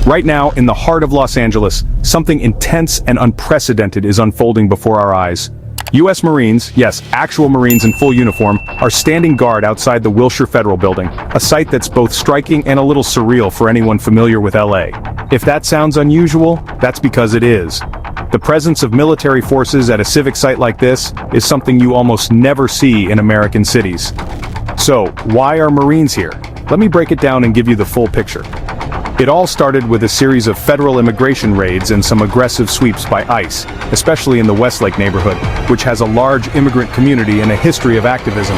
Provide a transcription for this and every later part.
Right now, in the heart of Los Angeles, something intense and unprecedented is unfolding before our eyes. U.S. Marines, yes, actual Marines in full uniform, are standing guard outside the Wilshire Federal Building, a sight that's both striking and a little surreal for anyone familiar with LA. If that sounds unusual, that's because it is. The presence of military forces at a civic site like this is something you almost never see in American cities. So, why are Marines here? Let me break it down and give you the full picture. It all started with a series of federal immigration raids and some aggressive sweeps by ICE, especially in the Westlake neighborhood, which has a large immigrant community and a history of activism.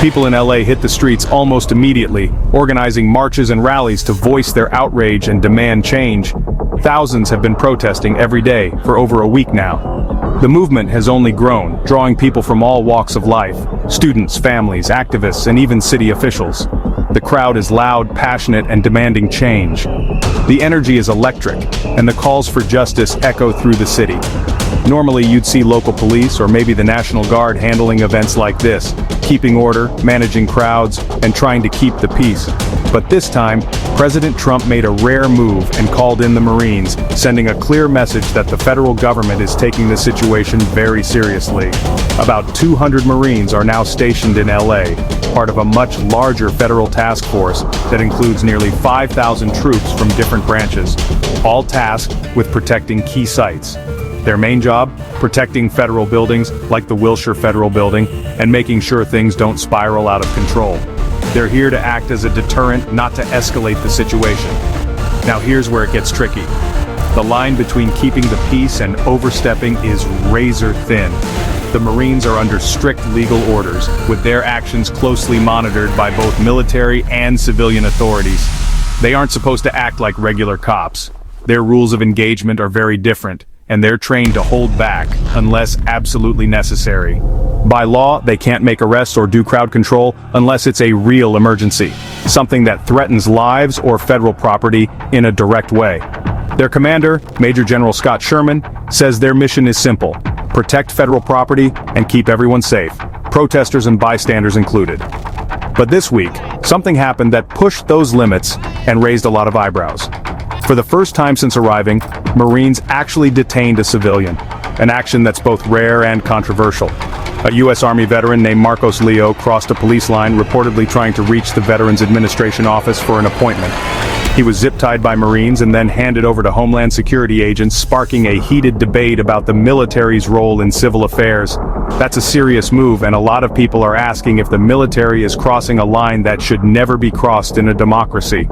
People in LA hit the streets almost immediately, organizing marches and rallies to voice their outrage and demand change. Thousands have been protesting every day for over a week now. The movement has only grown, drawing people from all walks of life: students, families, activists, and even city officials. The crowd is loud, passionate, and demanding change. The energy is electric, and the calls for justice echo through the city. Normally you'd see local police or maybe the National Guard handling events like this, keeping order, managing crowds, and trying to keep the peace. But this time, President Trump made a rare move and called in the Marines, sending a clear message that the federal government is taking the situation very seriously. About 200 Marines are now stationed in LA, part of a much larger federal task force that includes nearly 5,000 troops from different branches, all tasked with protecting key sites. Their main job? Protecting federal buildings like the Wilshire Federal Building and making sure things don't spiral out of control. They're here to act as a deterrent, not to escalate the situation. Now here's where it gets tricky. The line between keeping the peace and overstepping is razor thin. The Marines are under strict legal orders, with their actions closely monitored by both military and civilian authorities. They aren't supposed to act like regular cops. Their rules of engagement are very different, and they're trained to hold back unless absolutely necessary. By law, they can't make arrests or do crowd control unless it's a real emergency, something that threatens lives or federal property in a direct way. Their commander, Major General Scott Sherman, says their mission is simple: protect federal property and keep everyone safe, protesters and bystanders included. But this week, something happened that pushed those limits and raised a lot of eyebrows. For the first time since arriving, Marines actually detained a civilian, an action that's both rare and controversial. A U.S. Army veteran named Marcos Leo crossed a police line, reportedly trying to reach the Veterans Administration office for an appointment. He was zip-tied by Marines and then handed over to Homeland Security agents, sparking a heated debate about the military's role in civil affairs. That's a serious move, and a lot of people are asking if the military is crossing a line that should never be crossed in a democracy.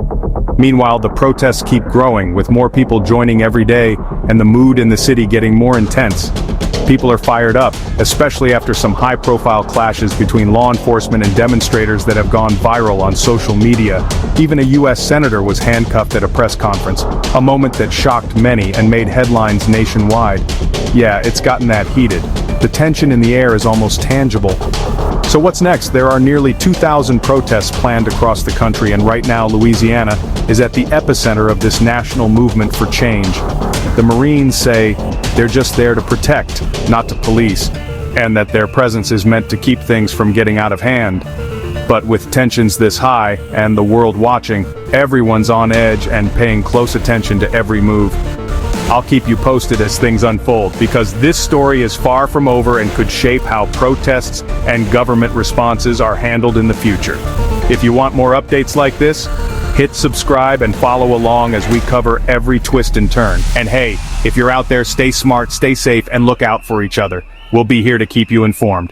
Meanwhile, the protests keep growing, with more people joining every day, and the mood in the city getting more intense. People are fired up, especially after some high-profile clashes between law enforcement and demonstrators that have gone viral on social media. Even a U.S. senator was handcuffed at a press conference, a moment that shocked many and made headlines nationwide. Yeah, it's gotten that heated. The tension in the air is almost tangible. So what's next? There are nearly 2,000 protests planned across the country, and right now Louisiana is at the epicenter of this national movement for change. The Marines say they're just there to protect, not to police, and that their presence is meant to keep things from getting out of hand. But with tensions this high, and the world watching, everyone's on edge and paying close attention to every move. I'll keep you posted as things unfold, because this story is far from over and could shape how protests and government responses are handled in the future. If you want more updates like this, hit subscribe and follow along as we cover every twist and turn. And hey, if you're out there, stay smart, stay safe, and look out for each other. We'll be here to keep you informed.